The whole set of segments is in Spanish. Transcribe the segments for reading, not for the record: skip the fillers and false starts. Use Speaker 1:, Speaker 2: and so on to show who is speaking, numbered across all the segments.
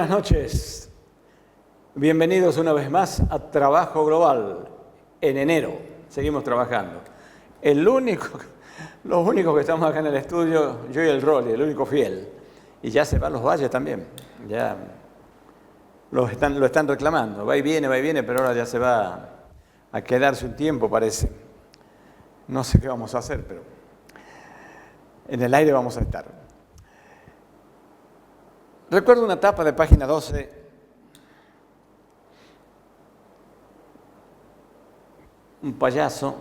Speaker 1: Buenas noches. Bienvenidos una vez más a Trabajo Global. En enero seguimos trabajando. Los únicos que estamos acá en el estudio, yo y el Rolly, el único fiel. Y ya se van los valles también. Ya lo están reclamando. Va y viene, pero ahora ya se va a quedarse un tiempo, parece. No sé qué vamos a hacer, pero en el aire vamos a estar. Recuerdo una tapa de página 12, un payaso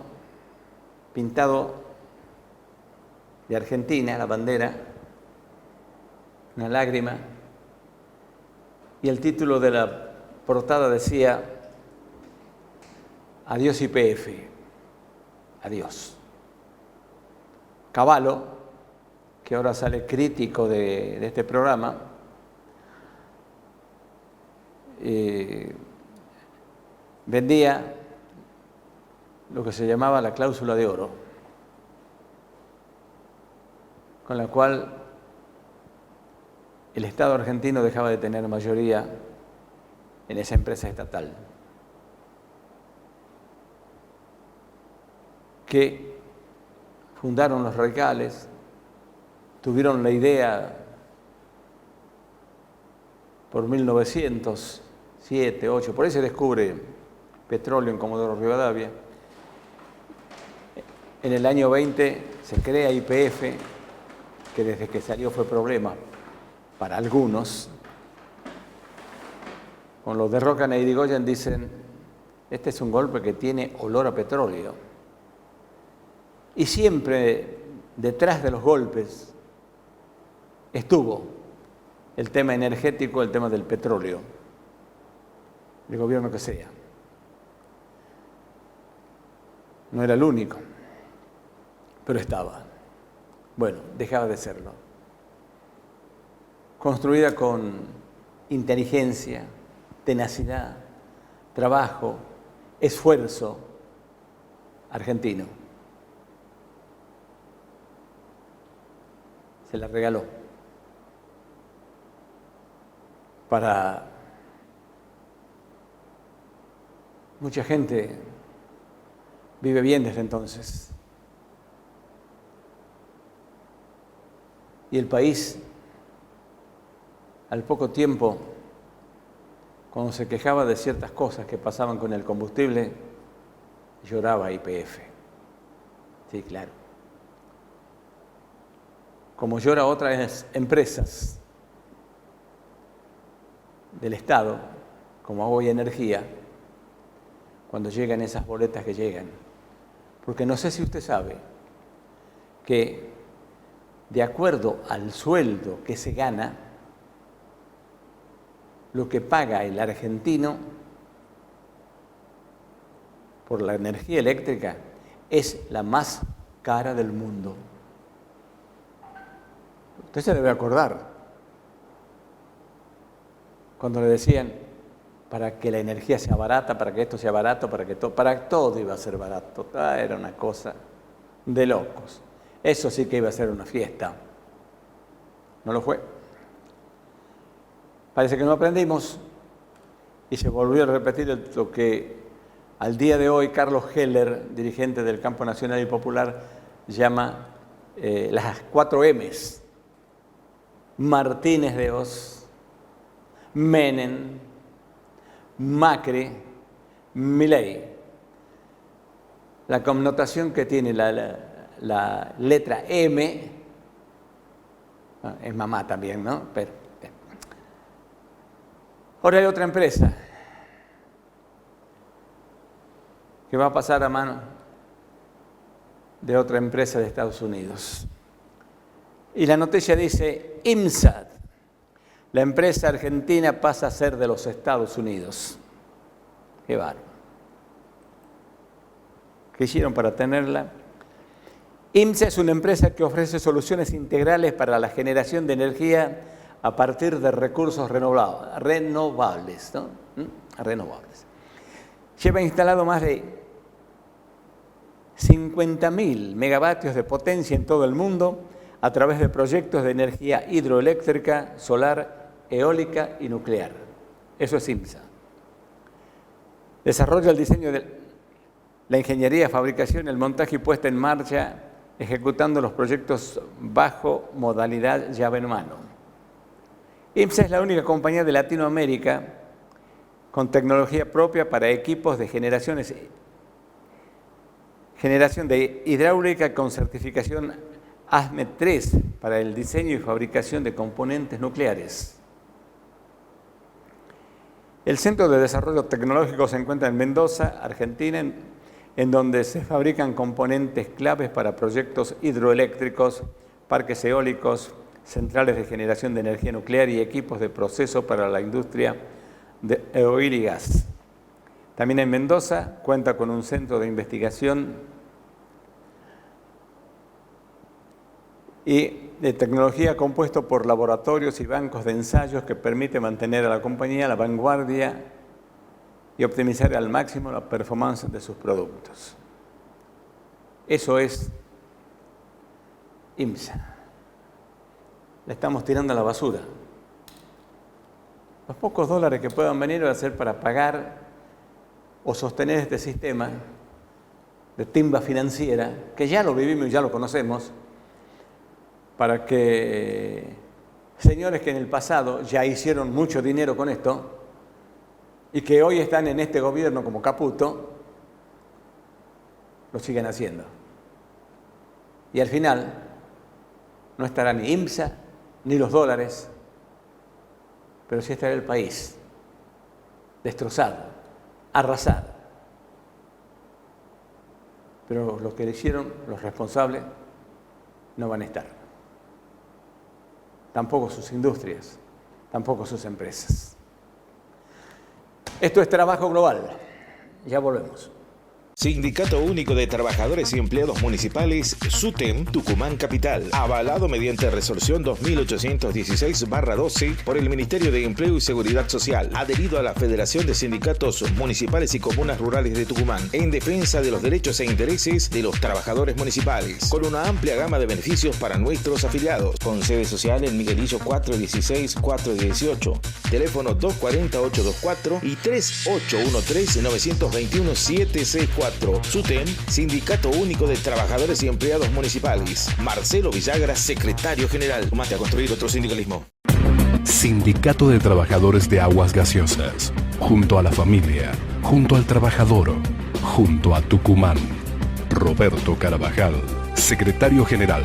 Speaker 1: pintado de Argentina, la bandera, una lágrima, y el título de la portada decía: Adiós YPF, adiós. Cavallo, que ahora sale crítico de este programa, vendía lo que se llamaba la cláusula de oro, con la cual el Estado argentino dejaba de tener mayoría en esa empresa estatal, que fundaron los radicales, tuvieron la idea por 1907, 1908, por ahí se descubre petróleo en Comodoro Rivadavia. En el año 20 se crea YPF, que desde que salió fue problema para algunos. Con los de Rocan e Irigoyen dicen: este es un golpe que tiene olor a petróleo. Y siempre detrás de los golpes estuvo el tema energético, el tema del petróleo, el gobierno que sea. No era el único, pero estaba. Bueno, dejaba de serlo. Construida con inteligencia, tenacidad, trabajo, esfuerzo argentino. Se la regaló para mucha gente. Vive bien desde entonces. Y el país, al poco tiempo, cuando se quejaba de ciertas cosas que pasaban con el combustible, lloraba YPF. Sí, claro. Como llora otras empresas del Estado, como Agua y Energía, cuando llegan esas boletas que llegan. Porque no sé si usted sabe que de acuerdo al sueldo que se gana, lo que paga el argentino por la energía eléctrica es la más cara del mundo. Usted se debe acordar cuando le decían: para que la energía sea barata, para que esto sea barato, para todo iba a ser barato. Era una cosa de locos. Eso sí que iba a ser una fiesta. No lo fue. Parece que no aprendimos y se volvió a repetir lo que al día de hoy Carlos Heller, dirigente del Campo Nacional y Popular, llama las 4 M's. Martínez de Oz, Menem, Macri, Milei. La connotación que tiene la letra M, es mamá también, ¿no? Pero ahora hay otra empresa que va a pasar a mano de otra empresa de Estados Unidos. Y la noticia dice: IMSAT, la empresa argentina pasa a ser de los Estados Unidos. Qué bárbaro. ¿Qué hicieron para tenerla? IMSA es una empresa que ofrece soluciones integrales para la generación de energía a partir de recursos renovables, ¿no? Renovables. Lleva instalado más de 50.000 megavatios de potencia en todo el mundo a través de proyectos de energía hidroeléctrica, solar eólica y nuclear. Eso es IMSA. Desarrolla el diseño de la ingeniería, fabricación, el montaje y puesta en marcha, ejecutando los proyectos bajo modalidad llave en mano. IMSA es la única compañía de Latinoamérica con tecnología propia para equipos de generación de hidráulica con certificación ASME 3 para el diseño y fabricación de componentes nucleares. El Centro de Desarrollo Tecnológico se encuentra en Mendoza, Argentina, en donde se fabrican componentes claves para proyectos hidroeléctricos, parques eólicos, centrales de generación de energía nuclear y equipos de proceso para la industria de oil y gas. También en Mendoza cuenta con un centro de investigación y de tecnología compuesto por laboratorios y bancos de ensayos que permite mantener a la compañía a la vanguardia y optimizar al máximo la performance de sus productos. Eso es IMSA. Le estamos tirando a la basura. Los pocos dólares que puedan venir van a ser para pagar o sostener este sistema de timba financiera, que ya lo vivimos y ya lo conocemos, para que señores que en el pasado ya hicieron mucho dinero con esto y que hoy están en este gobierno como Caputo, lo sigan haciendo. Y al final no estará ni IMSA ni los dólares, pero sí estará el país destrozado, arrasado. Pero los que le hicieron, los responsables, no van a estar. Tampoco sus industrias, tampoco sus empresas. Esto es Trabajo Global. Ya volvemos.
Speaker 2: Sindicato Único de Trabajadores y Empleados Municipales, SUTEM, Tucumán Capital, avalado mediante resolución 2816/12 por el Ministerio de Empleo y Seguridad Social, adherido a la Federación de Sindicatos Municipales y Comunas Rurales de Tucumán, en defensa de los derechos e intereses de los trabajadores municipales, con una amplia gama de beneficios para nuestros afiliados, con sede social en Miguelillo 416-418, teléfono 240-824 y 3813-921-764. SUTEM, Sindicato Único de Trabajadores y Empleados Municipales. Marcelo Villagra, secretario general. Mate a construir otro sindicalismo.
Speaker 3: Sindicato de Trabajadores de Aguas Gaseosas. Junto a la familia, junto al trabajador, junto a Tucumán. Roberto Carabajal, secretario general.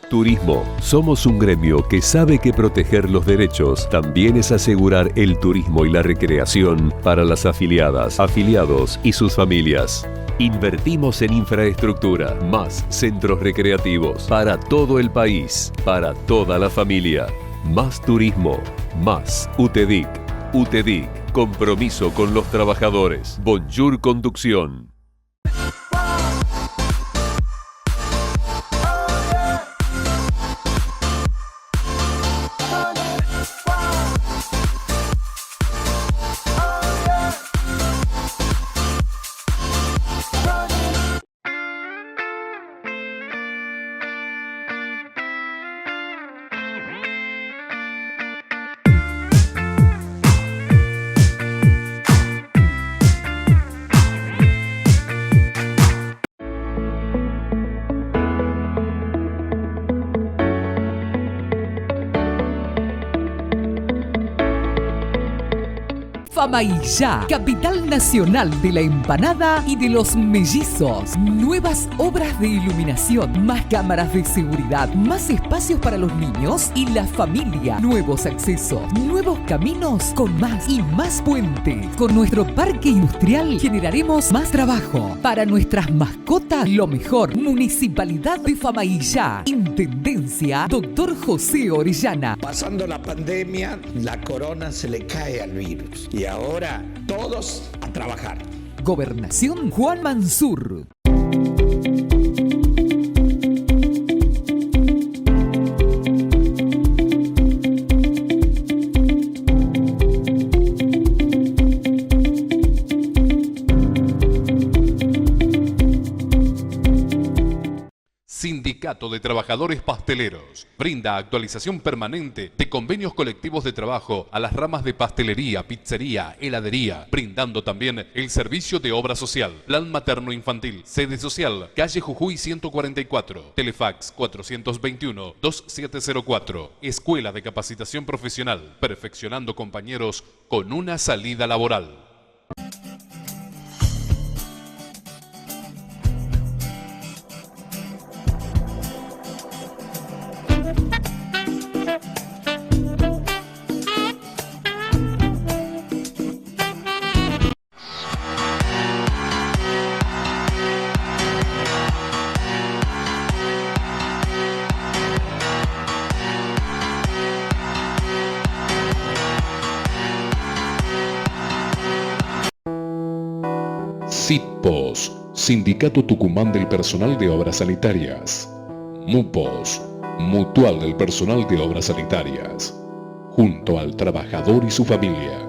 Speaker 4: Turismo. Somos un gremio que sabe que proteger los derechos también es asegurar el turismo y la recreación para las afiliadas, afiliados y sus familias. Invertimos en infraestructura, más centros recreativos para todo el país, para toda la familia. Más turismo, más UTEDIC. UTEDIC, compromiso con los trabajadores. Bonjour Conducción.
Speaker 5: Famaillá, capital nacional de la empanada y de los mellizos. Nuevas obras de iluminación, más cámaras de seguridad, más espacios para los niños y la familia. Nuevos accesos, nuevos caminos con más y más puentes. Con nuestro parque industrial generaremos más trabajo. Para nuestras mascotas, lo mejor. Municipalidad de Famaillá. Intendencia, Dr. José Orellana.
Speaker 6: Pasando la pandemia, la corona se le cae al virus. Y ahora, todos a trabajar.
Speaker 5: Gobernación Juan Mansur.
Speaker 3: Sindicato de Trabajadores Pasteleros brinda actualización permanente de convenios colectivos de trabajo a las ramas de pastelería, pizzería, heladería, brindando también el servicio de obra social, plan materno-infantil, sede social, calle Jujuy 144, Telefax 421-2704, Escuela de Capacitación Profesional, perfeccionando compañeros con una salida laboral. SITPOS, Sindicato Tucumán del Personal de Obras Sanitarias. MUPOS, Mutual del Personal de Obras Sanitarias. Junto al trabajador y su familia.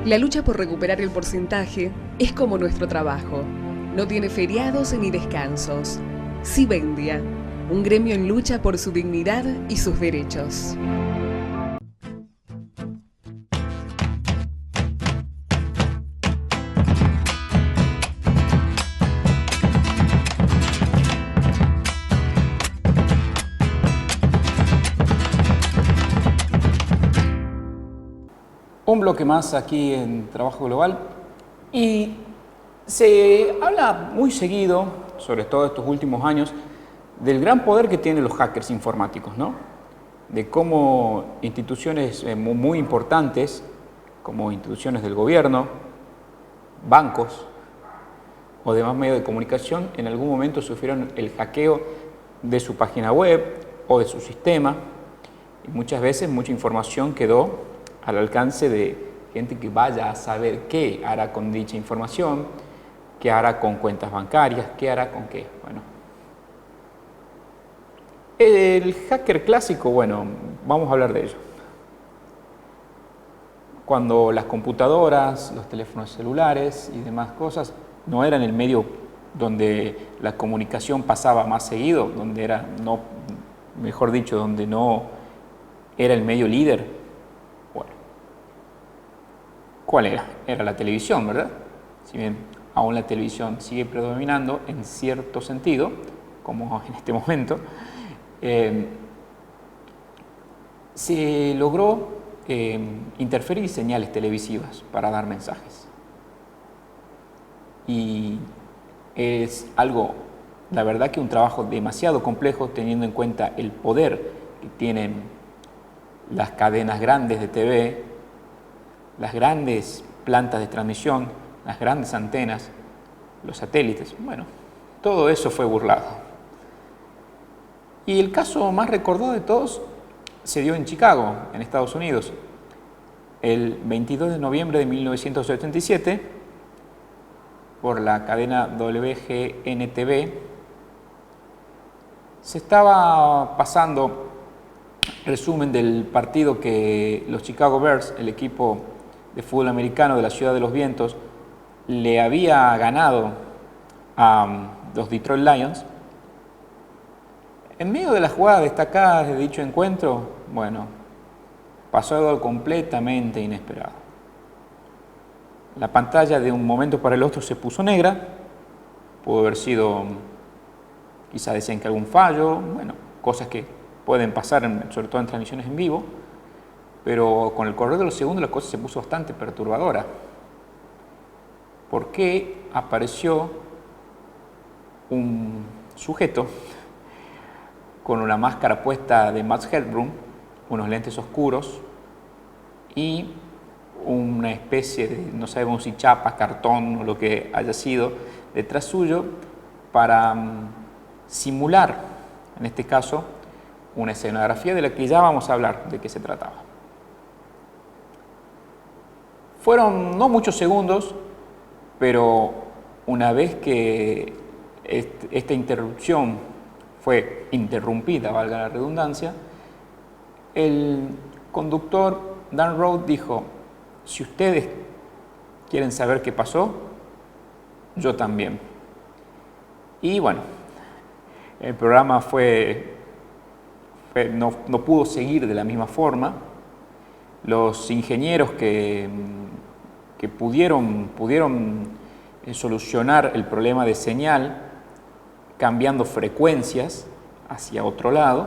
Speaker 7: La lucha por recuperar el porcentaje es como nuestro trabajo. No tiene feriados ni descansos. Sibendia, un gremio en lucha por su dignidad y sus derechos.
Speaker 8: Un bloque más aquí en Trabajo Global y se habla muy seguido, sobre todo estos últimos años, del gran poder que tienen los hackers informáticos, ¿no? De cómo instituciones muy importantes, como instituciones del gobierno, bancos o demás medios de comunicación, en algún momento sufrieron el hackeo de su página web o de su sistema y muchas veces mucha información quedó al alcance de gente que vaya a saber qué hará con dicha información, qué hará con cuentas bancarias, qué hará con qué. Bueno, el hacker clásico, bueno, vamos a hablar de ello. Cuando las computadoras, los teléfonos celulares y demás cosas no eran el medio donde la comunicación pasaba más seguido, donde era, no, mejor dicho, donde no era el medio líder. ¿Cuál era? Era la televisión, ¿verdad? Si bien aún la televisión sigue predominando en cierto sentido, como en este momento, se logró interferir señales televisivas para dar mensajes. Y es algo, la verdad que un trabajo demasiado complejo teniendo en cuenta el poder que tienen las cadenas grandes de TV, las grandes plantas de transmisión, las grandes antenas, los satélites. Bueno, todo eso fue burlado. Y el caso más recordado de todos se dio en Chicago, en Estados Unidos. El 22 de noviembre de 1977, por la cadena WGN-TV, se estaba pasando resumen del partido que los Chicago Bears, el equipo de fútbol americano de la Ciudad de los Vientos, le había ganado a los Detroit Lions. En medio de las jugadas destacadas de dicho encuentro, bueno, pasó algo completamente inesperado. La pantalla de un momento para el otro se puso negra, pudo haber sido, quizá decían que algún fallo, bueno, cosas que pueden pasar, sobre todo en transmisiones en vivo, pero con el correr de los segundos la cosa se puso bastante perturbadora. Porque apareció un sujeto con una máscara puesta de Max Headroom, unos lentes oscuros y una especie de, no sabemos si chapa, cartón o lo que haya sido, detrás suyo para simular, en este caso, una escenografía de la que ya vamos a hablar de qué se trataba. Fueron no muchos segundos, pero una vez que esta interrupción fue interrumpida, valga la redundancia, el conductor Dan Rhodes dijo: si ustedes quieren saber qué pasó, yo también. Y bueno, el programa no pudo seguir de la misma forma. Los ingenieros que pudieron solucionar el problema de señal cambiando frecuencias hacia otro lado,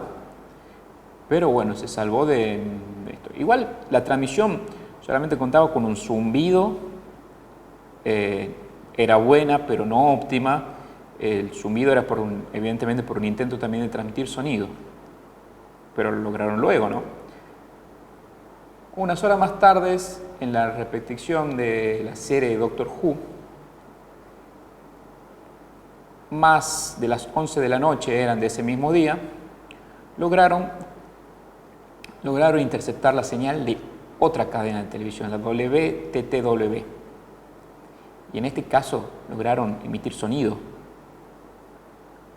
Speaker 8: pero bueno, se salvó de esto. Igual la transmisión solamente contaba con un zumbido, era buena pero no óptima. El zumbido era evidentemente por un intento también de transmitir sonido, pero lo lograron luego, ¿no? Unas horas más tarde, en la repetición de la serie Doctor Who, más de las 11 de la noche eran de ese mismo día, lograron interceptar la señal de otra cadena de televisión, la WTTW. Y en este caso lograron emitir sonido.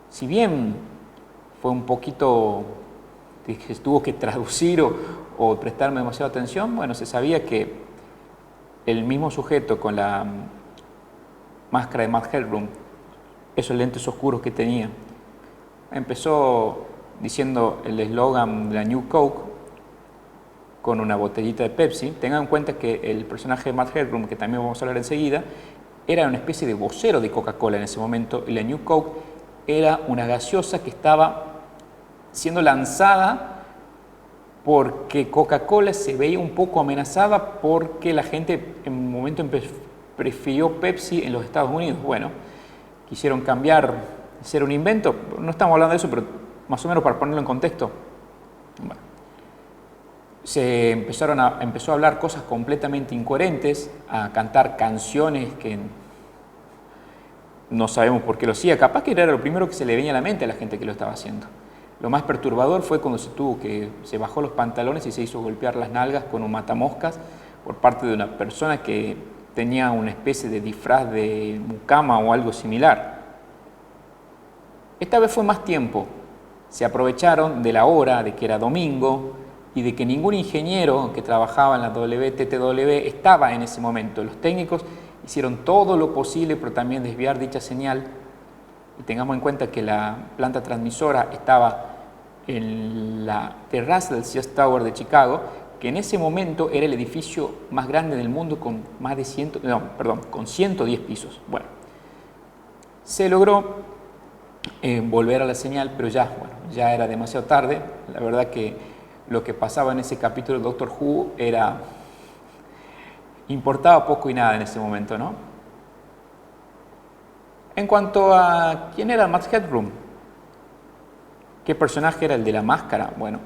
Speaker 8: Si bien fue un poquito que tuvo que traducir o prestarme demasiada atención, bueno, se sabía que el mismo sujeto con la máscara de Max Headroom, esos lentes oscuros que tenía, empezó diciendo el eslogan de la New Coke con una botellita de Pepsi. Tengan en cuenta que el personaje de Max Headroom, que también vamos a hablar enseguida, era una especie de vocero de Coca-Cola en ese momento, y la New Coke era una gaseosa que estaba siendo lanzada porque Coca-Cola se veía un poco amenazada porque la gente en un momento prefirió Pepsi en los Estados Unidos. Bueno, quisieron cambiar, hacer un invento. No estamos hablando de eso, pero más o menos para ponerlo en contexto. Bueno, empezó a hablar cosas completamente incoherentes, a cantar canciones que no sabemos por qué lo hacía. Capaz que era lo primero que se le venía a la mente a la gente que lo estaba haciendo. Lo más perturbador fue cuando se bajó los pantalones y se hizo golpear las nalgas con un matamoscas por parte de una persona que tenía una especie de disfraz de mucama o algo similar. Esta vez fue más tiempo. Se aprovecharon de la hora, de que era domingo, y de que ningún ingeniero que trabajaba en la WTTW estaba en ese momento. Los técnicos hicieron todo lo posible por también desviar dicha señal. Y tengamos en cuenta que la planta transmisora estaba en la terraza del Sears Tower de Chicago, que en ese momento era el edificio más grande del mundo con con 110 pisos. Bueno, se logró volver a la señal, pero ya era demasiado tarde. La verdad que lo que pasaba en ese capítulo de Doctor Who importaba poco y nada en ese momento, ¿no? En cuanto a quién era Max Headroom, qué personaje era el de la máscara, bueno,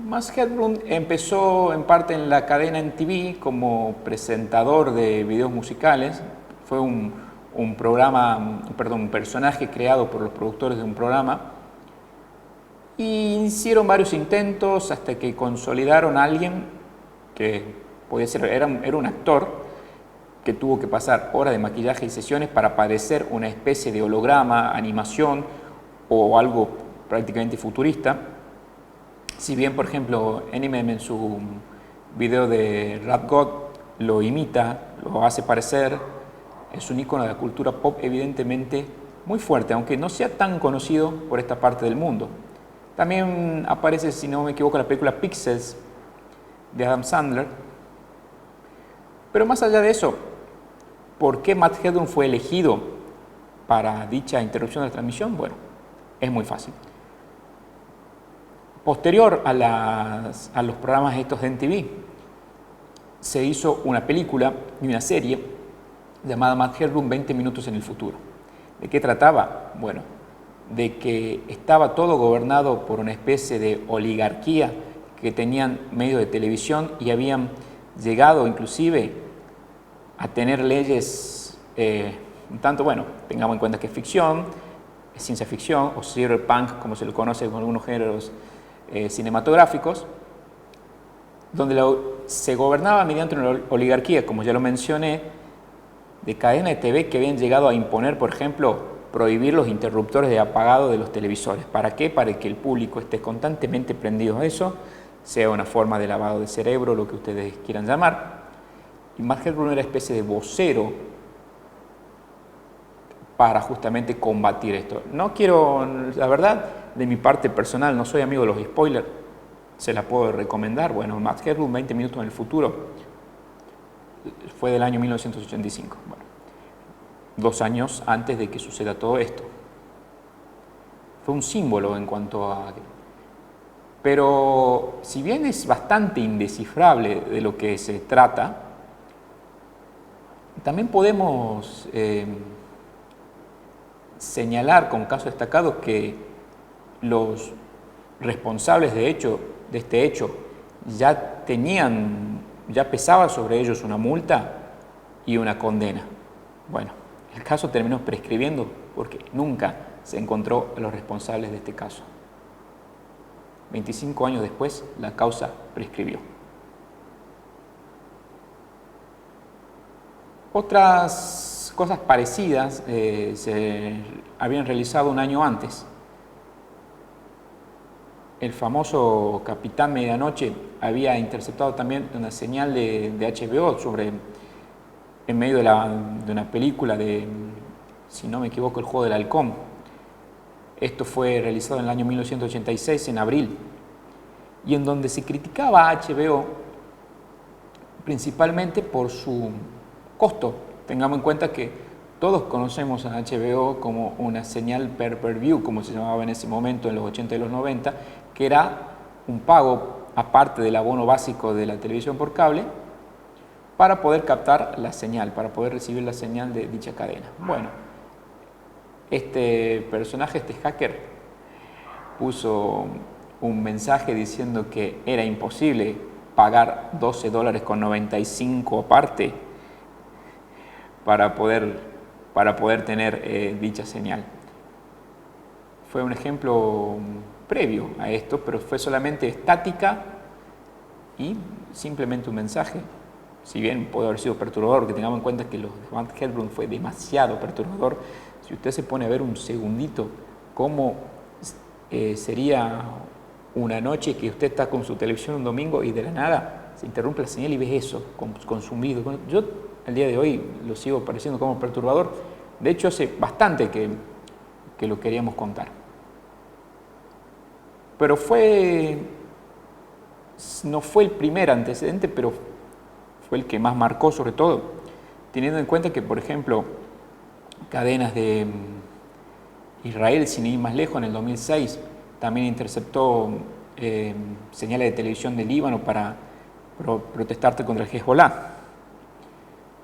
Speaker 8: Max Headroom empezó en parte en la cadena MTV como presentador de videos musicales. Fue un personaje creado por los productores de un programa. Y hicieron varios intentos hasta que consolidaron a alguien que podía ser, era un actor que tuvo que pasar horas de maquillaje y sesiones para parecer una especie de holograma, animación o algo prácticamente futurista. Si bien, por ejemplo, Eminem en su video de Rap God lo imita, lo hace parecer, es un ícono de la cultura pop evidentemente muy fuerte, aunque no sea tan conocido por esta parte del mundo. También aparece, si no me equivoco, en la película Pixels de Adam Sandler. Pero más allá de eso, ¿por qué Max Headroom fue elegido para dicha interrupción de la transmisión? Bueno, es muy fácil. Posterior a los programas estos de MTV, se hizo una película y una serie llamada Max Headroom 20 minutos en el futuro. ¿De qué trataba? Bueno, de que estaba todo gobernado por una especie de oligarquía, que tenían medios de televisión y habían llegado inclusive a tener leyes un tanto, bueno, tengamos en cuenta que es ficción, es ciencia ficción o cyberpunk, como se lo conoce con algunos géneros cinematográficos, donde se gobernaba mediante una oligarquía, como ya lo mencioné, de cadena de TV que habían llegado a imponer, por ejemplo, prohibir los interruptores de apagado de los televisores. ¿Para qué? Para que el público esté constantemente prendido a eso, sea una forma de lavado de cerebro, lo que ustedes quieran llamar. Y Matt Headroom era una especie de vocero para justamente combatir esto. No quiero, la verdad, de mi parte personal, no soy amigo de los spoilers, se la puedo recomendar. Bueno, Matt Headroom, 20 minutos en el futuro, fue del año 1985. Bueno, 2 años antes de que suceda todo esto. Fue un símbolo en cuanto a... Pero si bien es bastante indescifrable de lo que se trata, también podemos señalar con casos destacados que los responsables de este hecho ya pesaba sobre ellos una multa y una condena. Bueno, el caso terminó prescribiendo porque nunca se encontró a los responsables de este caso. 25 años después, la causa prescribió. Otras cosas parecidas se habían realizado un año antes. El famoso Capitán Medianoche había interceptado también una señal de HBO en medio de una película de, si no me equivoco, El Juego del Halcón. Esto fue realizado en el año 1986, en abril, y en donde se criticaba a HBO principalmente por su costo. Tengamos en cuenta que todos conocemos a HBO como una señal pay-per-view, como se llamaba en ese momento, en los 80 y los 90, que era un pago aparte del abono básico de la televisión por cable para poder captar la señal, para poder recibir la señal de dicha cadena. Bueno, este personaje, este hacker, puso un mensaje diciendo que era imposible pagar $12.95 aparte para poder tener dicha señal. Fue un ejemplo previo a esto, pero fue solamente estática y simplemente un mensaje. Si bien puede haber sido perturbador, que tengamos en cuenta que los de Matt Headroom fue demasiado perturbador. Si usted se pone a ver un segundito cómo sería una noche que usted está con su televisión un domingo y de la nada se interrumpe la señal y ves eso consumido. Yo al día de hoy lo sigo pareciendo como perturbador. De hecho, hace bastante que lo queríamos contar. Pero no fue el primer antecedente, pero fue el que más marcó, sobre todo, teniendo en cuenta que, por ejemplo, cadenas de Israel, sin ir más lejos, en el 2006 también interceptó señales de televisión de Líbano para protestarte contra el Hezbollah.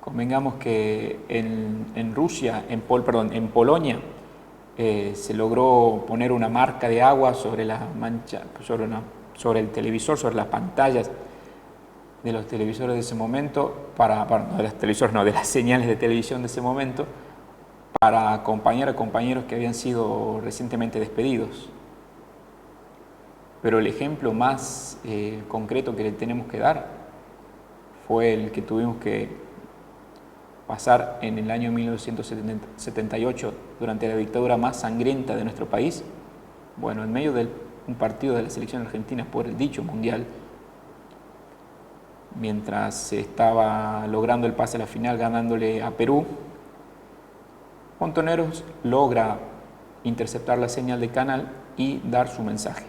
Speaker 8: Convengamos que en Rusia, en Polonia, se logró poner una marca de agua sobre la mancha, sobre el televisor, sobre las pantallas de los televisores de ese momento, de las señales de televisión de ese momento, para acompañar a compañeros que habían sido recientemente despedidos. Pero el ejemplo más concreto que le tenemos que dar fue el que tuvimos que pasar en el año 1978, durante la dictadura más sangrienta de nuestro país. Bueno, en medio de un partido de la selección argentina por el dicho mundial, mientras se estaba logrando el pase a la final ganándole a Perú, Montoneros logra interceptar la señal de canal y dar su mensaje.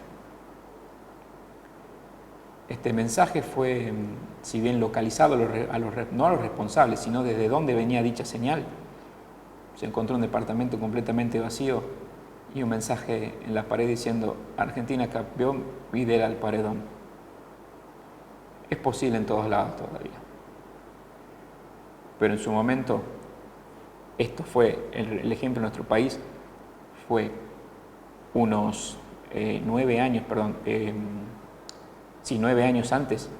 Speaker 8: Este mensaje fue, si bien localizado no a los responsables, sino desde dónde venía dicha señal. Se encontró un departamento completamente vacío y un mensaje en la pared diciendo: Argentina campeón, lidera el paredón. Es posible en todos lados todavía. Pero en su momento, esto fue el ejemplo en nuestro país, fue unos 9 años, 9 años antes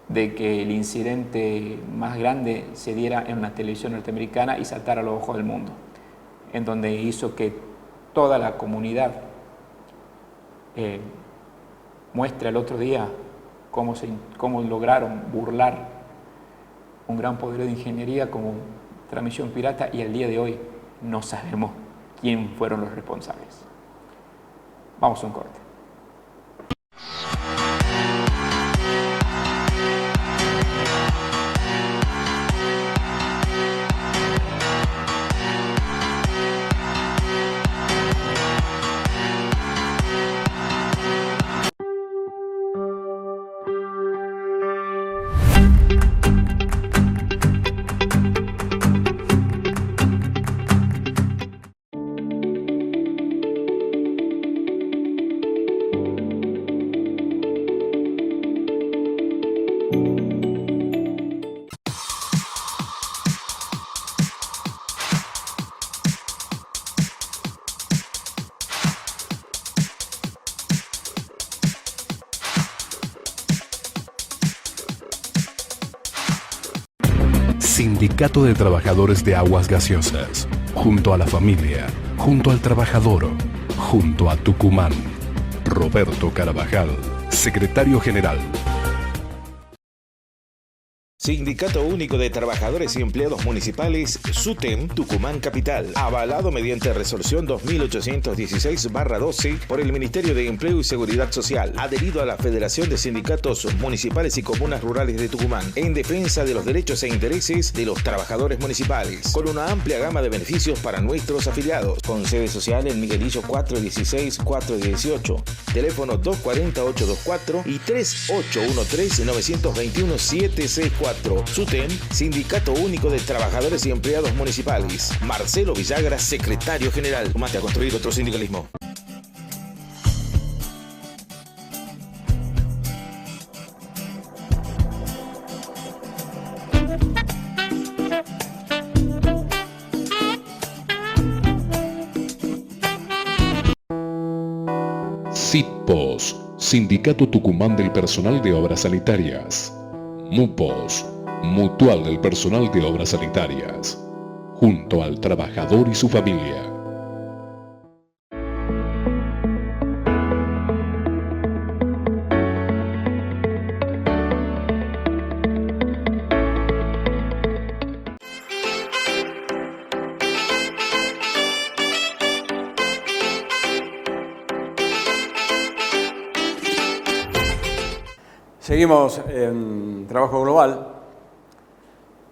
Speaker 8: de que el incidente más grande se diera en una televisión norteamericana y saltara a los ojos del mundo, en donde hizo que toda la comunidad muestre el otro día cómo lograron burlar un gran poder de ingeniería como transmisión pirata, y al día de hoy no sabemos quién fueron los responsables. Vamos a un corte.
Speaker 3: Sindicato de Trabajadores de Aguas Gaseosas. Junto a la familia, junto al trabajador, junto a Tucumán. Roberto Carabajal, secretario general.
Speaker 2: Sindicato Único de Trabajadores y Empleados Municipales, SUTEM, Tucumán Capital, avalado mediante resolución 2816/12 por el Ministerio de Empleo y Seguridad Social, adherido a la Federación de Sindicatos Municipales y Comunas Rurales de Tucumán, en defensa de los derechos e intereses de los trabajadores municipales, con una amplia gama de beneficios para nuestros afiliados, con sede social en Miguelillo 416-418, teléfono 240-824 y 3813-921-764. SUTEM, Sindicato Único de Trabajadores y Empleados Municipales. Marcelo Villagra, secretario general. Sumate a construir otro sindicalismo.
Speaker 3: SITPOS, Sindicato Tucumán del Personal de Obras Sanitarias. MUPOS, Mutual del Personal de Obras Sanitarias. Junto al trabajador y su familia.
Speaker 1: Seguimos en Trabajo Global.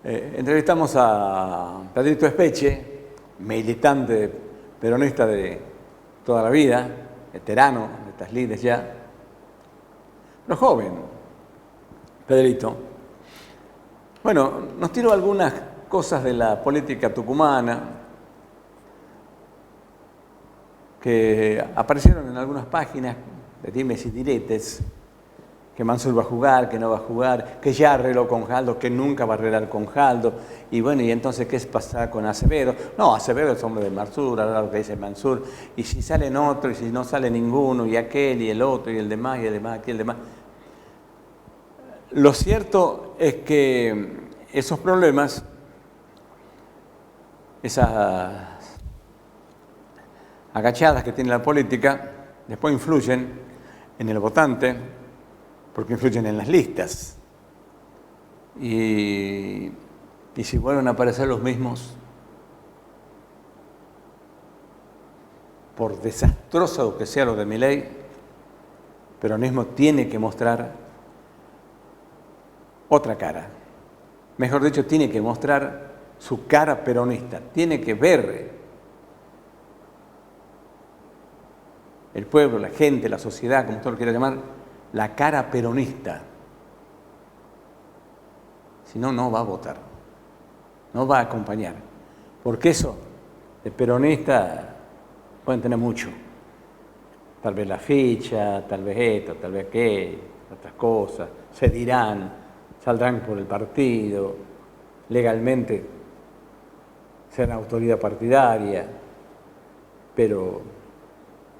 Speaker 1: Entrevistamos a Pedrito Espeche, militante peronista de toda la vida, veterano de estas lides ya, pero joven, Pedrito. Bueno, nos tiró algunas cosas de la política tucumana que aparecieron en algunas páginas de dimes y diretes, que Mansur va a jugar, que no va a jugar, que ya arregló con Jaldo, que nunca va a arreglar con Jaldo. Y bueno, ¿y entonces qué pasa con Acevedo? No, Acevedo es hombre de Mansur, ahora lo que dice Mansur. Y si salen otros, y si no sale ninguno, y aquel, y el otro, y el demás, y el demás, aquí, el demás. Lo cierto es que esos problemas, esas agachadas que tiene la política, después influyen en el votante, porque influyen en las listas. Y si vuelven a aparecer los mismos, por desastroso que sea lo de Milei, el peronismo tiene que mostrar otra cara. Mejor dicho, tiene que mostrar su cara peronista. Tiene que ver el pueblo, la gente, la sociedad, como usted lo quiera llamar, la cara peronista. Si no, no va a votar, no va a acompañar. Porque eso, de peronista, pueden tener mucho. Tal vez la ficha, tal vez esto, tal vez aquello, otras cosas. Se dirán, saldrán por el partido, legalmente serán autoridad partidaria, pero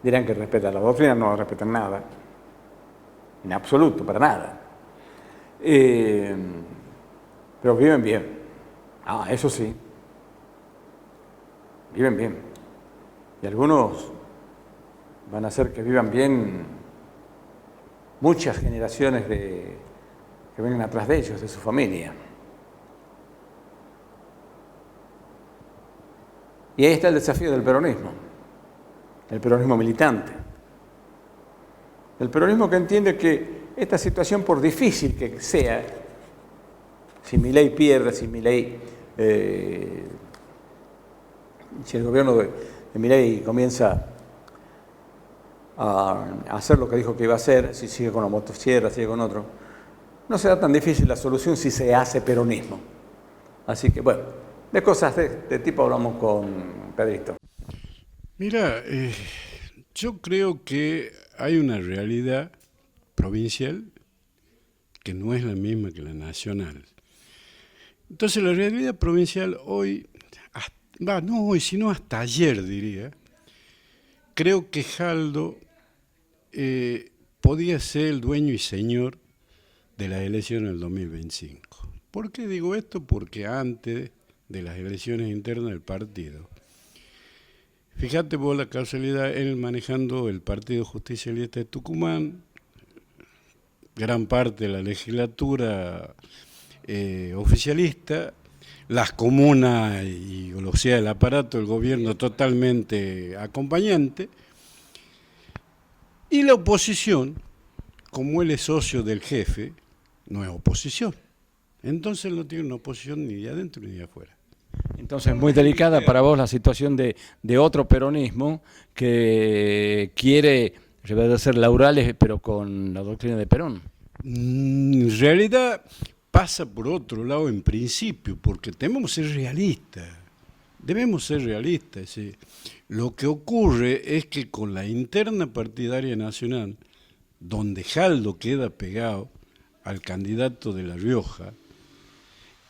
Speaker 1: dirán que respetan la doctrina, no respetan nada, en absoluto, para nada. Pero viven bien. Eso sí, viven bien. Y algunos van a hacer que vivan bien muchas generaciones que vengan atrás de ellos, de su familia. Y ahí está el desafío del peronismo, el peronismo militante. El peronismo que entiende que esta situación, por difícil que sea, si Milei pierde, si el gobierno de Milei comienza a hacer lo que dijo que iba a hacer, si sigue con la motosierra, sigue con otro, no será tan difícil la solución si se hace peronismo. Así que, bueno, de cosas de tipo hablamos con Pedrito.
Speaker 9: Mira, yo creo que hay una realidad provincial que no es la misma que la nacional. Entonces la realidad provincial hoy, no hoy, sino hasta ayer diría, creo que Jaldo podía ser el dueño y señor de las elecciones del 2025. ¿Por qué digo esto? Porque antes de las elecciones internas del partido, fíjate vos la causalidad, él manejando el Partido Justicialista de Tucumán, gran parte de la legislatura oficialista, las comunas y o sea, el aparato del gobierno totalmente acompañante, y la oposición, como él es socio del jefe, no es oposición. Entonces él no tiene una oposición ni de adentro ni de afuera.
Speaker 1: Entonces, muy delicada para vos la situación de otro peronismo que quiere reverdecer laurales, pero con la doctrina de Perón.
Speaker 9: En realidad pasa por otro lado en principio, porque debemos ser realistas. Debemos ser realistas. ¿Sí? Lo que ocurre es que con la interna partidaria nacional, donde Jaldo queda pegado al candidato de La Rioja,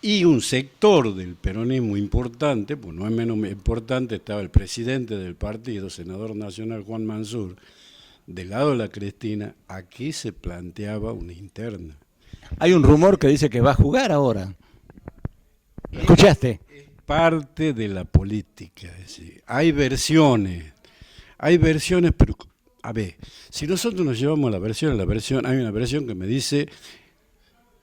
Speaker 9: y un sector del peronismo importante, pues no es menos importante, estaba el presidente del partido, senador nacional Juan Mansur, del lado de la Cristina, aquí se planteaba una interna.
Speaker 1: Hay un rumor que dice que va a jugar ahora. ¿Escuchaste?
Speaker 9: Es parte de la política, es decir, hay versiones, pero a ver, si nosotros nos llevamos a la versión, hay una versión que me dice,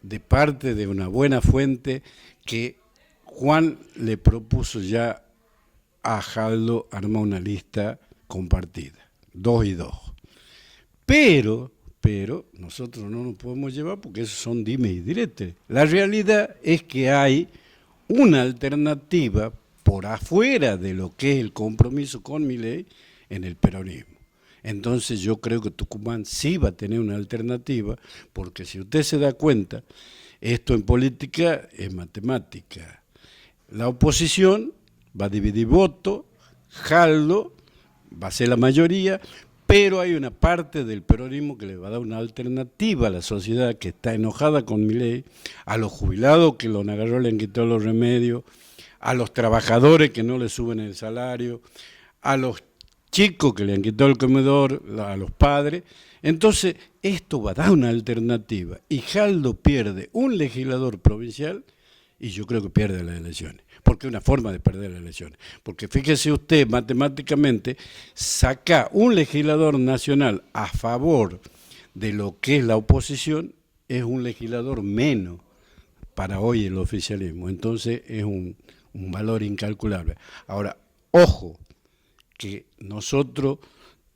Speaker 9: de parte de una buena fuente, que Juan le propuso ya a Jaldo armar una lista compartida, 2 y 2. Pero nosotros no nos podemos llevar porque esos son dimes y diretes. La realidad es que hay una alternativa por afuera de lo que es el compromiso con Milei en el peronismo. Entonces yo creo que Tucumán sí va a tener una alternativa, porque si usted se da cuenta, esto en política es matemática. La oposición va a dividir votos, Jaldo va a ser la mayoría, pero hay una parte del peronismo que le va a dar una alternativa a la sociedad que está enojada con Milei, a los jubilados que los agarró, le han quitado los remedios, a los trabajadores que no le suben el salario, a los chicos que le han quitado el comedor, a los padres. Entonces, esto va a dar una alternativa. Y Jaldo pierde un legislador provincial y yo creo que pierde las elecciones. Porque es una forma de perder las elecciones. Porque fíjese usted, matemáticamente, saca un legislador nacional a favor de lo que es la oposición, es un legislador menos para hoy el oficialismo. Entonces, es un valor incalculable. Ahora, ojo, que nosotros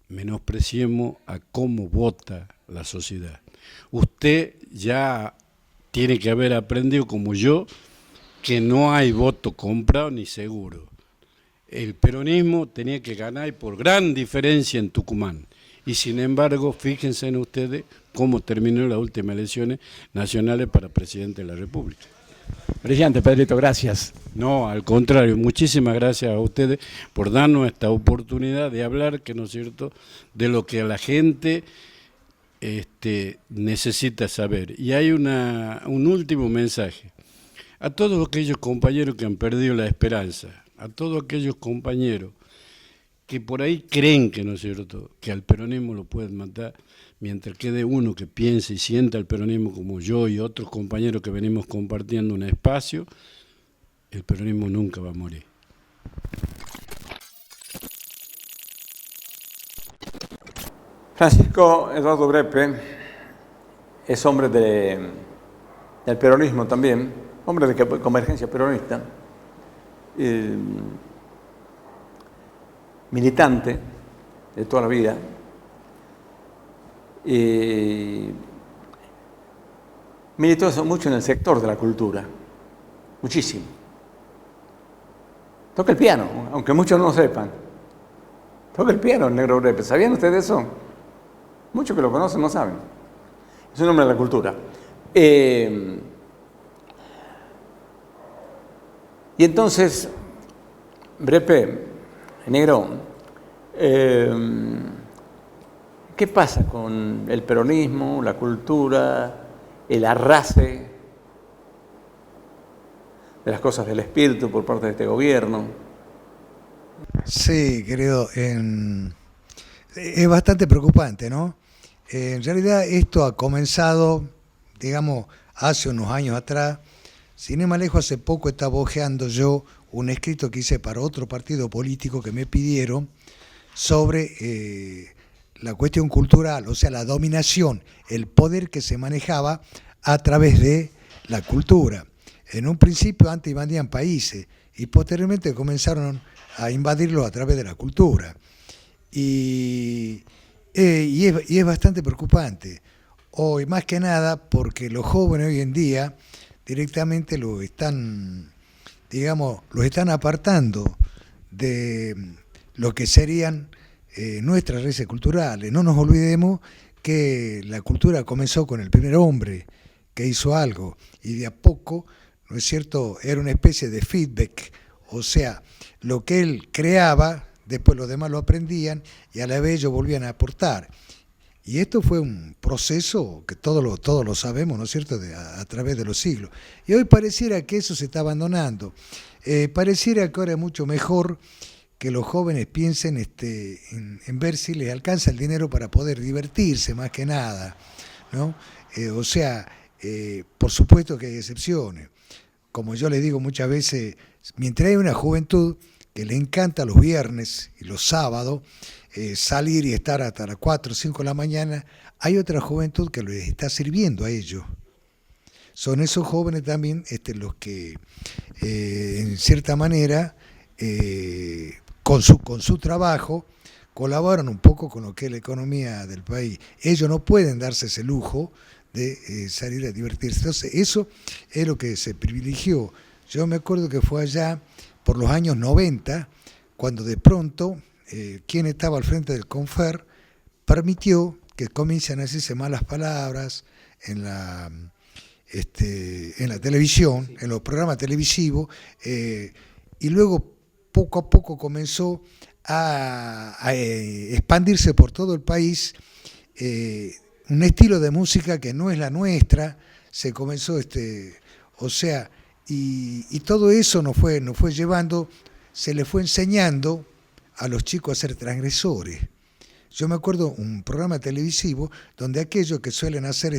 Speaker 9: menospreciemos a cómo vota la sociedad. Usted ya tiene que haber aprendido, como yo, que no hay voto comprado ni seguro. El peronismo tenía que ganar y por gran diferencia en Tucumán. Y sin embargo, fíjense en ustedes cómo terminó las últimas elecciones nacionales para presidente de la República.
Speaker 1: Brillante, Pedrito, gracias.
Speaker 9: No, al contrario, muchísimas gracias a ustedes por darnos esta oportunidad de hablar, que no es cierto, de lo que a la gente necesita saber. Y hay un último mensaje. A todos aquellos compañeros que han perdido la esperanza, a todos aquellos compañeros que por ahí creen que no es cierto, que al peronismo lo pueden matar, mientras quede uno que piense y sienta el peronismo como yo y otros compañeros que venimos compartiendo un espacio, el peronismo nunca va a morir.
Speaker 1: Francisco Eduardo Breppe es hombre del peronismo también, hombre de Convergencia Peronista, militante de toda la vida, militó mucho en el sector de la cultura, muchísimo. Toca el piano, aunque muchos no lo sepan. Toca el piano el negro Breppe. ¿Sabían ustedes eso? Muchos que lo conocen no saben. Es un hombre de la cultura. Y entonces, Breppe, negro, ¿qué pasa con el peronismo, la cultura, el arrase de las cosas del espíritu por parte de este gobierno?
Speaker 10: Sí, querido, es bastante preocupante, ¿no? En realidad esto ha comenzado, digamos, hace unos años atrás. Sin ir más lejos, hace poco estaba hojeando yo un escrito que hice para otro partido político que me pidieron sobre la cuestión cultural, o sea, la dominación, el poder que se manejaba a través de la cultura. En un principio antes invadían países y posteriormente comenzaron a invadirlo a través de la cultura. Y es bastante preocupante. Hoy, más que nada, porque los jóvenes hoy en día directamente los están apartando de lo que serían nuestras raíces culturales. No nos olvidemos que la cultura comenzó con el primer hombre que hizo algo y de a poco, ¿no es cierto?, era una especie de feedback, o sea, lo que él creaba, después los demás lo aprendían y a la vez ellos volvían a aportar. Y esto fue un proceso que todos lo sabemos, ¿no es cierto?, a través de los siglos. Y hoy pareciera que eso se está abandonando. Pareciera que ahora es mucho mejor que los jóvenes piensen en ver si les alcanza el dinero para poder divertirse, más que nada, ¿no? Por supuesto que hay excepciones. Como yo les digo muchas veces, mientras hay una juventud que le encanta los viernes y los sábados, salir y estar hasta las 4 o 5 de la mañana, hay otra juventud que les está sirviendo a ellos. Son esos jóvenes también los que, en cierta manera, con su trabajo, colaboran un poco con lo que es la economía del país. Ellos no pueden darse ese lujo de salir a divertirse. Entonces, eso es lo que se privilegió. Yo me acuerdo que fue allá por los años 90, cuando de pronto quien estaba al frente del Confer permitió que comiencen a decirse malas palabras en la televisión, en los programas televisivos, y luego poco a poco comenzó a expandirse por todo el país un estilo de música que no es la nuestra. Se comenzó y todo eso nos fue llevando, se le fue enseñando a los chicos a ser transgresores. Yo me acuerdo un programa televisivo donde aquellos que suelen hacer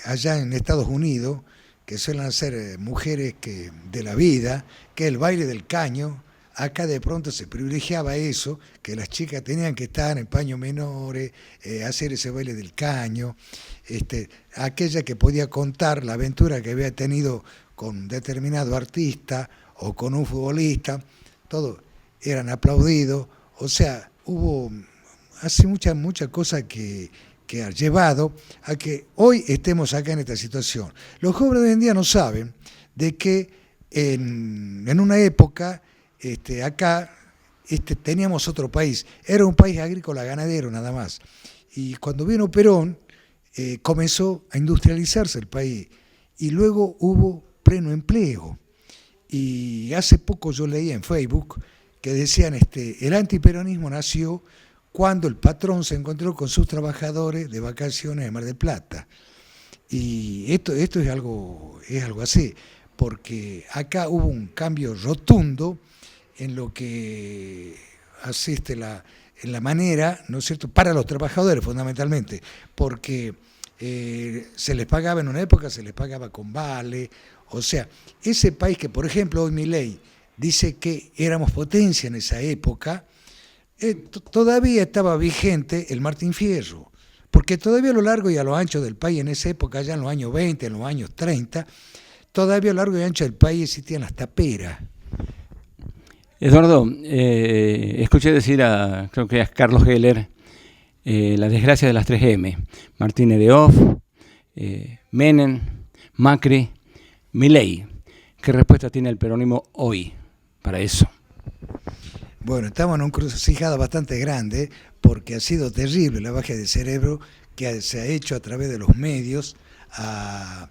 Speaker 10: allá en Estados Unidos, que suelen hacer mujeres de la vida, que el baile del caño, acá de pronto se privilegiaba eso, que las chicas tenían que estar en paños menores, hacer ese baile del caño, aquella que podía contar la aventura que había tenido con determinado artista o con un futbolista, todo eran aplaudidos. O sea, hubo hace muchas cosas que ha llevado a que hoy estemos acá en esta situación. Los jóvenes de hoy en día no saben de que en una época acá teníamos otro país, era un país agrícola ganadero nada más, y cuando vino Perón comenzó a industrializarse el país y luego hubo pleno empleo. Y hace poco yo leía en Facebook que decían el antiperonismo nació cuando el patrón se encontró con sus trabajadores de vacaciones en Mar del Plata. Y esto es algo así, porque acá hubo un cambio rotundo en lo que asiste en la manera, ¿no es cierto?, para los trabajadores fundamentalmente, porque se les pagaba en una época, se les pagaba con vale, o sea, ese país que, por ejemplo, hoy Milei dice que éramos potencia en esa época, todavía estaba vigente el Martín Fierro, porque todavía a lo largo y a lo ancho del país en esa época, ya en los años 20, en los años 30, todavía a lo largo y ancho del país existían las taperas.
Speaker 8: Eduardo, escuché decir creo que a Carlos Heller, la desgracia de las 3M, Martínez de Off, Menem, Macri, Milei. ¿Qué respuesta tiene el peronismo hoy para eso?
Speaker 10: Bueno, estamos en una encrucijada bastante grande porque ha sido terrible la lavage de cerebro que se ha hecho a través de los medios a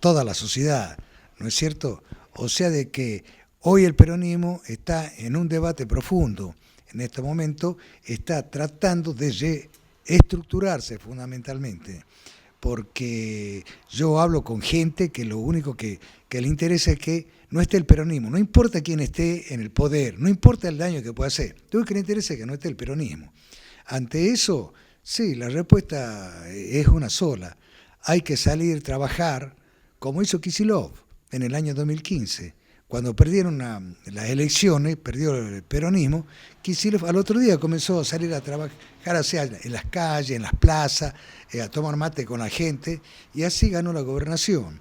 Speaker 10: toda la sociedad, ¿no es cierto? O sea, de que hoy el peronismo está en un debate profundo. En este momento está tratando de reestructurarse fundamentalmente, porque yo hablo con gente que lo único que le interesa es que no esté el peronismo, no importa quién esté en el poder, no importa el daño que pueda hacer, lo que le interesa es que no esté el peronismo. Ante eso, sí, la respuesta es una sola, hay que salir a trabajar como hizo Kicillof en el año 2015. Cuando perdieron las elecciones, perdió el peronismo, Kicillof al otro día comenzó a salir a trabajar, sea en las calles, en las plazas, a tomar mate con la gente, y así ganó la gobernación.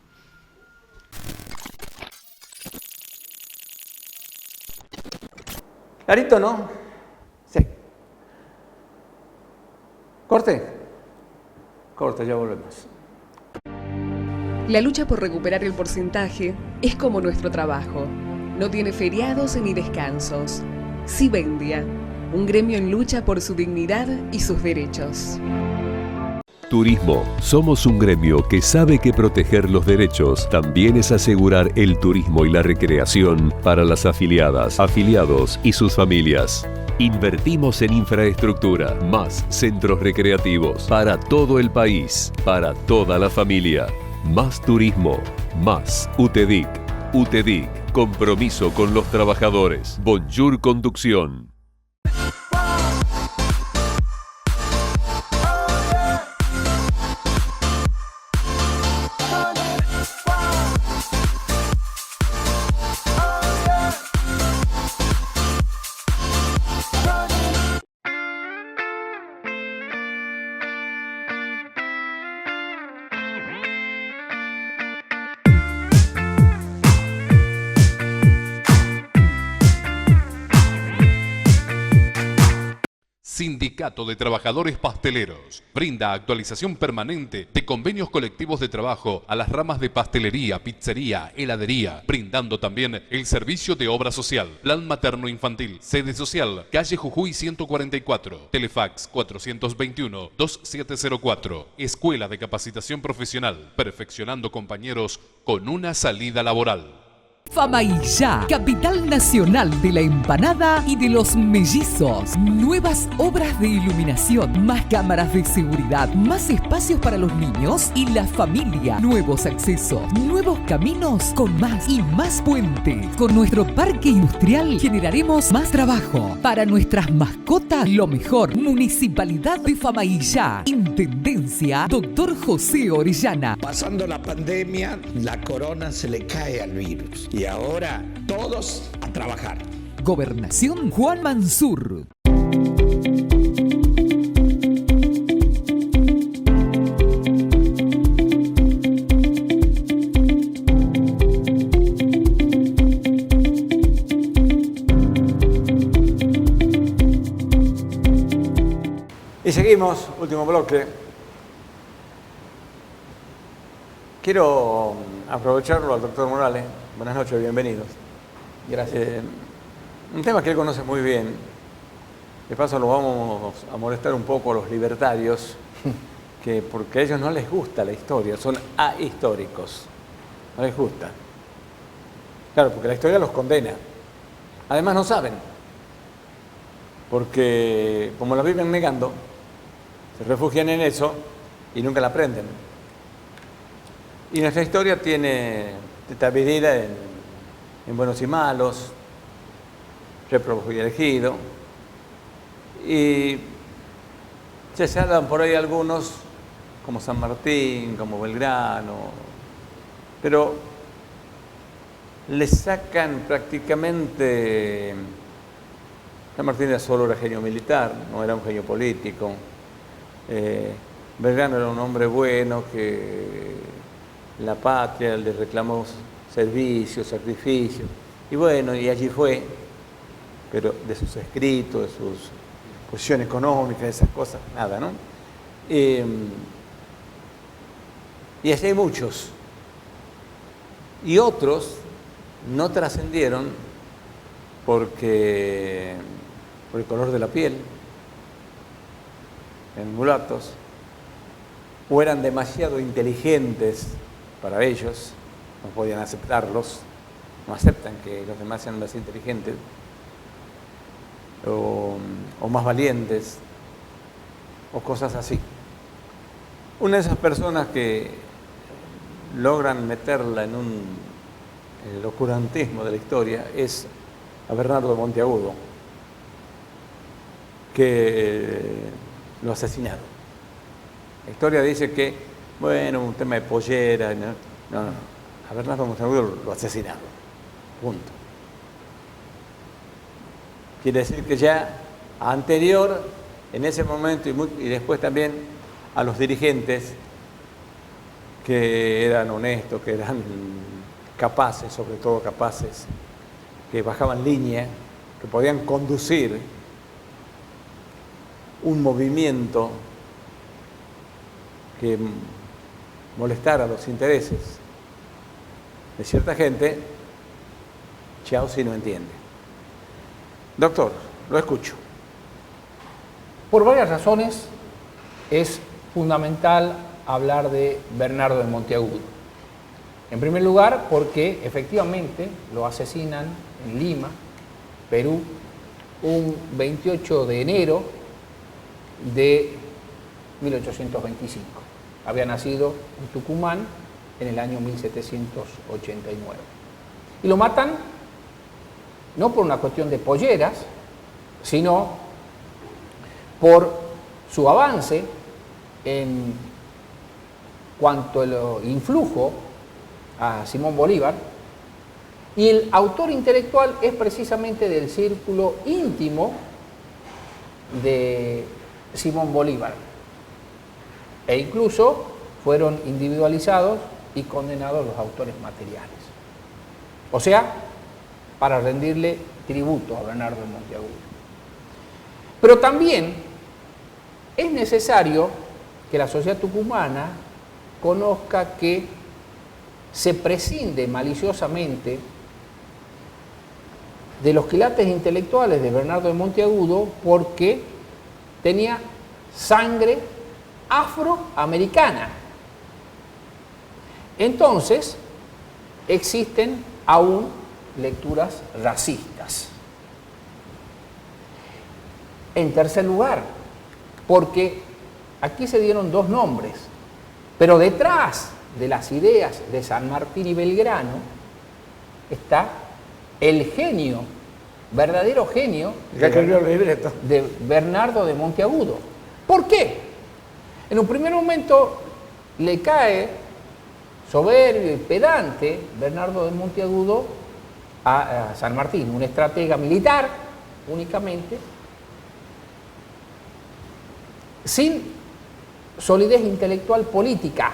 Speaker 1: ¿Clarito, no? Sí. ¿Corte? Corte, ya volvemos.
Speaker 7: La lucha por recuperar el porcentaje es como nuestro trabajo. No tiene feriados ni descansos. Sibendia, un gremio en lucha por su dignidad y sus derechos.
Speaker 4: Turismo. Somos un gremio que sabe que proteger los derechos también es asegurar el turismo y la recreación para las afiliadas, afiliados y sus familias. Invertimos en infraestructura, más centros recreativos para todo el país, para toda la familia. Más turismo, más UTEDIC. UTEDIC, compromiso con los trabajadores. Bonjour Conducción.
Speaker 3: Sindicato de Trabajadores Pasteleros. Brinda actualización permanente de convenios colectivos de trabajo a las ramas de pastelería, pizzería, heladería, brindando también el servicio de obra social, plan materno-infantil, sede social, calle Jujuy 144, telefax 421-2704, Escuela de Capacitación Profesional, perfeccionando compañeros con una salida laboral.
Speaker 5: Famaillá, capital nacional de la empanada y de los mellizos. Nuevas obras de iluminación, más cámaras de seguridad, más espacios para los niños y la familia. Nuevos accesos, nuevos caminos con más y más puentes. Con nuestro parque industrial generaremos más trabajo. Para nuestras mascotas, lo mejor. Municipalidad de Famaillá. Intendencia, Dr. José Orellana.
Speaker 6: Pasando la pandemia, la corona se le cae al virus. Y ahora todos a trabajar.
Speaker 5: Gobernación Juan Mansur.
Speaker 1: Y seguimos, último bloque. Quiero aprovecharlo al doctor Morales. Buenas noches, bienvenidos. Gracias. Un tema que él conoce muy bien. De paso lo vamos a molestar un poco a los libertarios, porque a ellos no les gusta la historia, son ahistóricos. No les gusta. Claro, porque la historia los condena. Además no saben, porque como la viven negando, se refugian en eso y nunca la aprenden. Y nuestra historia está dividida en buenos y malos, reprobó y elegido. Y se salvan por ahí algunos, como San Martín, como Belgrano, pero le sacan prácticamente... San Martín era solo era genio militar, no era un genio político. Belgrano era un hombre bueno que la patria le reclamó servicio, sacrificio. Y bueno, y allí fue, pero de sus escritos, de sus posición económica, de esas cosas, nada, ¿no? Y así hay muchos. Y otros no trascendieron por el color de la piel, en mulatos, o eran demasiado inteligentes para ellos, no podían aceptarlos, no aceptan que los demás sean más inteligentes o más valientes, o cosas así. Una de esas personas que logran meterla en el oscurantismo de la historia es a Bernardo de Monteagudo, que lo asesinaron. La historia dice que, bueno, un tema de pollera, no, a Bernardo de Monteagudo lo asesinaron, punto. Quiere decir que ya anterior, en ese momento y después también a los dirigentes que eran honestos, que eran capaces, sobre todo capaces, que bajaban línea, que podían conducir un movimiento que molestara los intereses de cierta gente, chao si no entiende. Doctor, lo escucho.
Speaker 11: Por varias razones es fundamental hablar de Bernardo de Monteagudo. En primer lugar, porque efectivamente lo asesinan en Lima, Perú, un 28 de enero de 1825. Había nacido en Tucumán en el año 1789. Y lo matan no por una cuestión de polleras, sino por su avance en cuanto al influjo a Simón Bolívar, y el autor intelectual es precisamente del círculo íntimo de Simón Bolívar, e incluso fueron individualizados y condenados los autores materiales. O sea, para rendirle tributo a Bernardo de Monteagudo. Pero también es necesario que la sociedad tucumana conozca que se prescinde maliciosamente de los quilates intelectuales de Bernardo de Monteagudo porque tenía sangre afroamericana. Entonces, existen aún lecturas racistas. En tercer lugar, porque aquí se dieron dos nombres, pero detrás de las ideas de San Martín y Belgrano está el genio, verdadero genio de Bernardo de Monteagudo. ¿Por qué? En un primer momento le cae soberbio y pedante Bernardo de Monteagudo a San Martín, un estratega militar únicamente, sin solidez intelectual política.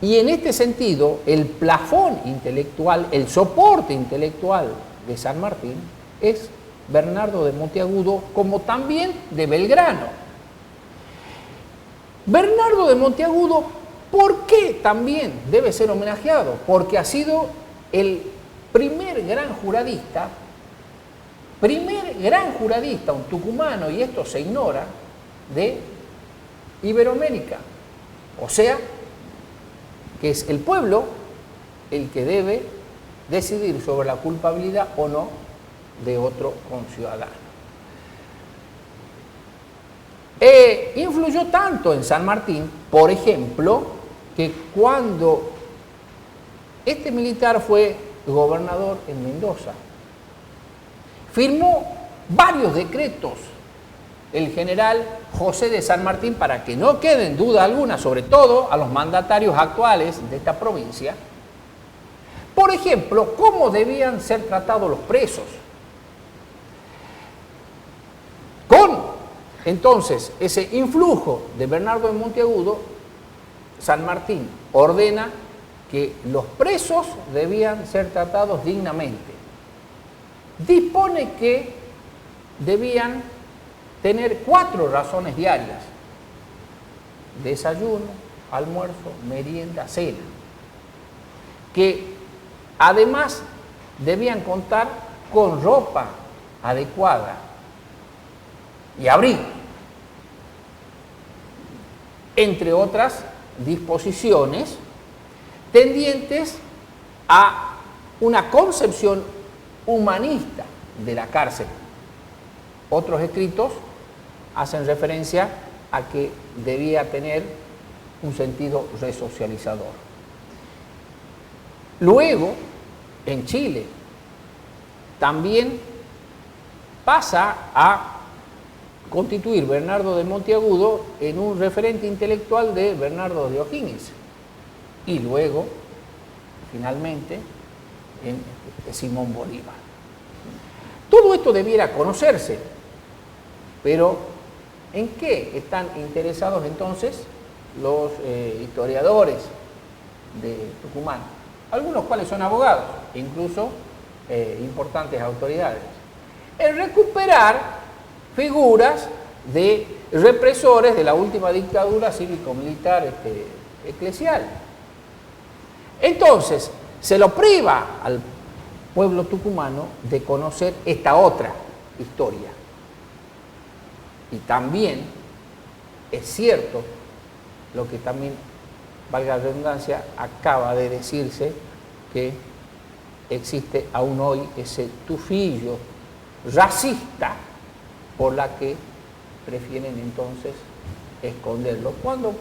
Speaker 11: Y en este sentido, el plafón intelectual, el soporte intelectual de San Martín es Bernardo de Monteagudo, como también de Belgrano. Bernardo de Monteagudo, ¿por qué también debe ser homenajeado? Porque ha sido el primer gran juradista, un tucumano, y esto se ignora, de Iberoamérica. O sea, que es el pueblo el que debe decidir sobre la culpabilidad o no de otro conciudadano. Influyó tanto en San Martín, por ejemplo, que cuando este militar fue gobernador en Mendoza. Firmó varios decretos el general José de San Martín, para que no quede en duda alguna, sobre todo a los mandatarios actuales de esta provincia. Por ejemplo, cómo debían ser tratados los presos. Con, entonces, ese influjo de Bernardo de Monteagudo, San Martín ordena que los presos debían ser tratados dignamente. Dispone que debían tener 4 razones diarias: desayuno, almuerzo, merienda, cena, que además debían contar con ropa adecuada y abrigo, entre otras disposiciones tendientes a una concepción humanista de la cárcel. Otros escritos hacen referencia a que debía tener un sentido resocializador. Luego, en Chile, también pasa a constituir Bernardo de Monteagudo en un referente intelectual de Bernardo de O'Higgins, y luego, finalmente, en Simón Bolívar. Todo esto debiera conocerse, pero ¿en qué están interesados entonces los historiadores de Tucumán? Algunos cuales son abogados, incluso importantes autoridades, en recuperar figuras de represores de la última dictadura cívico-militar eclesial. Entonces, se lo priva al pueblo tucumano de conocer esta otra historia. Y también es cierto lo que también, valga la redundancia, acaba de decirse, que existe aún hoy ese tufillo racista por la que prefieren entonces esconderlo. Cuando,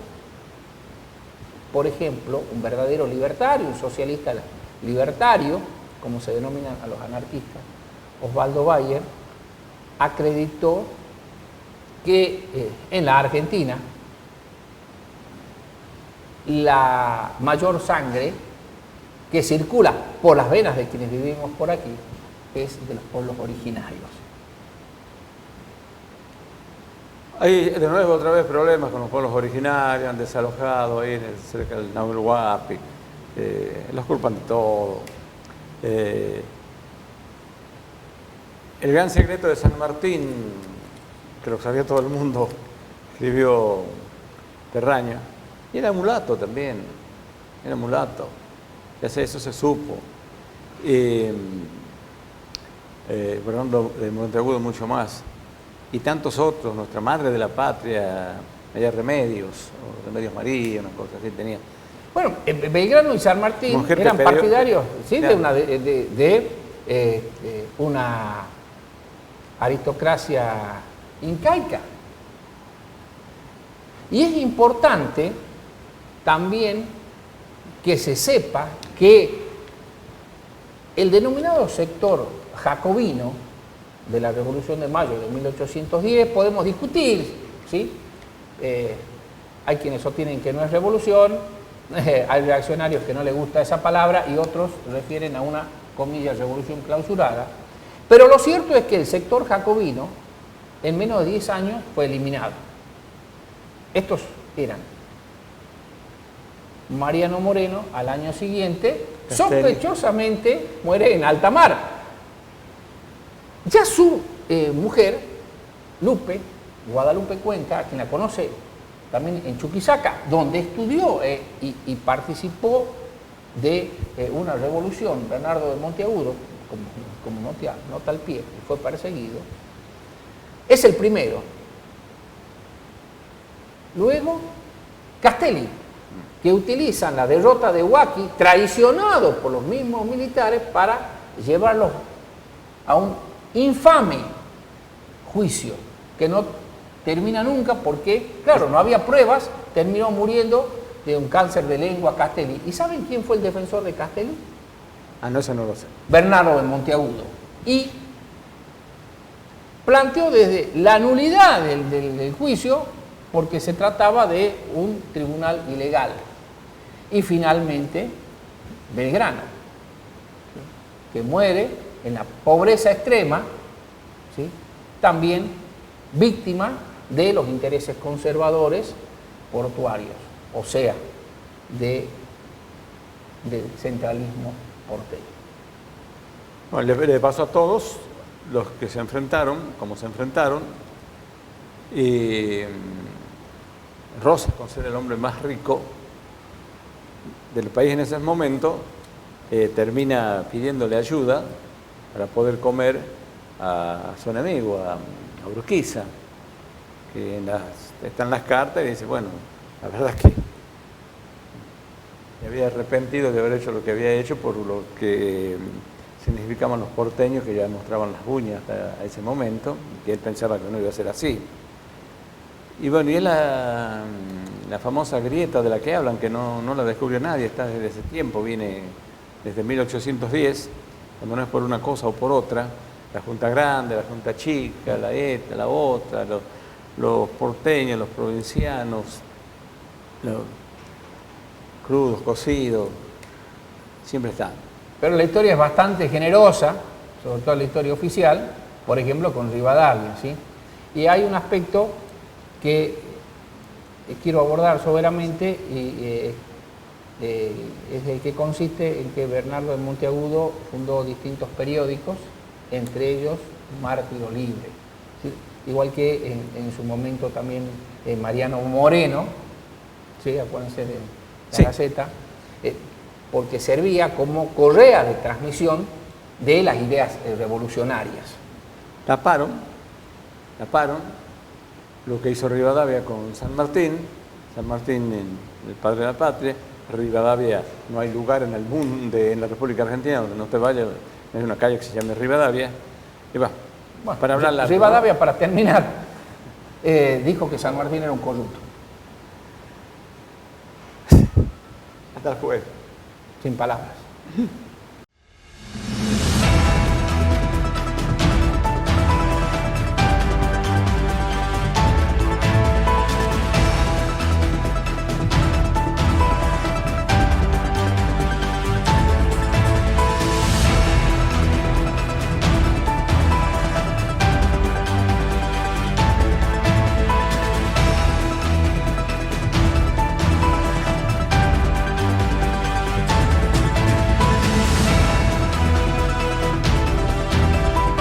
Speaker 11: por ejemplo, un verdadero libertario, un socialista libertario, como se denominan a los anarquistas, Osvaldo Bayer, acreditó que en la Argentina la mayor sangre que circula por las venas de quienes vivimos por aquí es de los pueblos originarios.
Speaker 1: Hay de nuevo otra vez problemas con los pueblos originarios, han desalojado ahí cerca del Nahuel Huapi, los culpan de todo. El gran secreto de San Martín, que lo sabía todo el mundo, escribió Terraña, y era mulato también, era mulato, eso se supo. Bernardo de Monteagudo mucho más, y tantos otros, nuestra madre de la patria, María Remedios, o Remedios María, una cosa así tenía.
Speaker 11: Bueno, Belgrano y San Martín eran partidarios, ¿sí?, de una aristocracia incaica. Y es importante también que se sepa que el denominado sector jacobino de la Revolución de Mayo de 1810, podemos discutir, ¿sí? Hay quienes sostienen que no es revolución, hay reaccionarios que no les gusta esa palabra y otros refieren a una, comillas, revolución clausurada. Pero lo cierto es que el sector jacobino en menos de 10 años fue eliminado. Estos eran Mariano Moreno, al año siguiente, sospechosamente muere en alta mar. Ya su mujer, Lupe, Guadalupe Cuenca, a quien la conoce también en Chuquisaca, donde estudió y participó de una revolución, Bernardo de Monteagudo, como nota al pie, fue perseguido, es el primero. Luego, Castelli, que utilizan la derrota de Huaki, traicionado por los mismos militares, para llevarlos a un infame juicio, que no termina nunca porque, claro, no había pruebas, terminó muriendo de un cáncer de lengua Castelli. ¿Y saben quién fue el defensor de Castelli?
Speaker 1: Ah, no, eso no lo sé.
Speaker 11: Bernardo de Monteagudo. Y planteó desde la nulidad del juicio porque se trataba de un tribunal ilegal. Y finalmente, Belgrano, que muere en la pobreza extrema, ¿sí? También víctima de los intereses conservadores portuarios, o sea, del centralismo porteño.
Speaker 1: Bueno, le pasó a todos los que se enfrentaron, como se enfrentaron, y Rosas, con ser el hombre más rico del país en ese momento, termina pidiéndole ayuda para poder comer a su enemigo, a Urquiza, que están las cartas y dice, bueno, la verdad es que me había arrepentido de haber hecho lo que había hecho por lo que significaban los porteños, que ya mostraban las uñas hasta ese momento, y que él pensaba que no iba a ser así. Y bueno, y es la famosa grieta de la que hablan, que no la descubrió nadie, está desde ese tiempo, viene desde 1810, cuando no es por una cosa o por otra, la Junta Grande, la Junta Chica, la esta, la otra, los porteños, los provincianos, los crudos, cocidos, siempre están.
Speaker 11: Pero la historia es bastante generosa, sobre todo la historia oficial, por ejemplo con Rivadavia, ¿sí? Y hay un aspecto que quiero abordar soberamente y es el que consiste en que Bernardo de Monteagudo fundó distintos periódicos, entre ellos Mártiro Libre, ¿sí? Igual que en su momento también Mariano Moreno, ¿sí? Acuérdense de la Gaceta, porque servía como correa de transmisión de las ideas revolucionarias.
Speaker 1: Taparon lo que hizo Rivadavia con San Martín, el padre de la patria. Rivadavia, no hay lugar en el mundo, en la República Argentina donde no te vayas, hay una calle que se llama Rivadavia, y va,
Speaker 11: bueno,
Speaker 1: para hablar largo,
Speaker 11: Rivadavia,
Speaker 1: ¿no?
Speaker 11: para terminar, dijo que San Martín era un corrupto.
Speaker 1: Hasta el jueves.
Speaker 11: Sin palabras.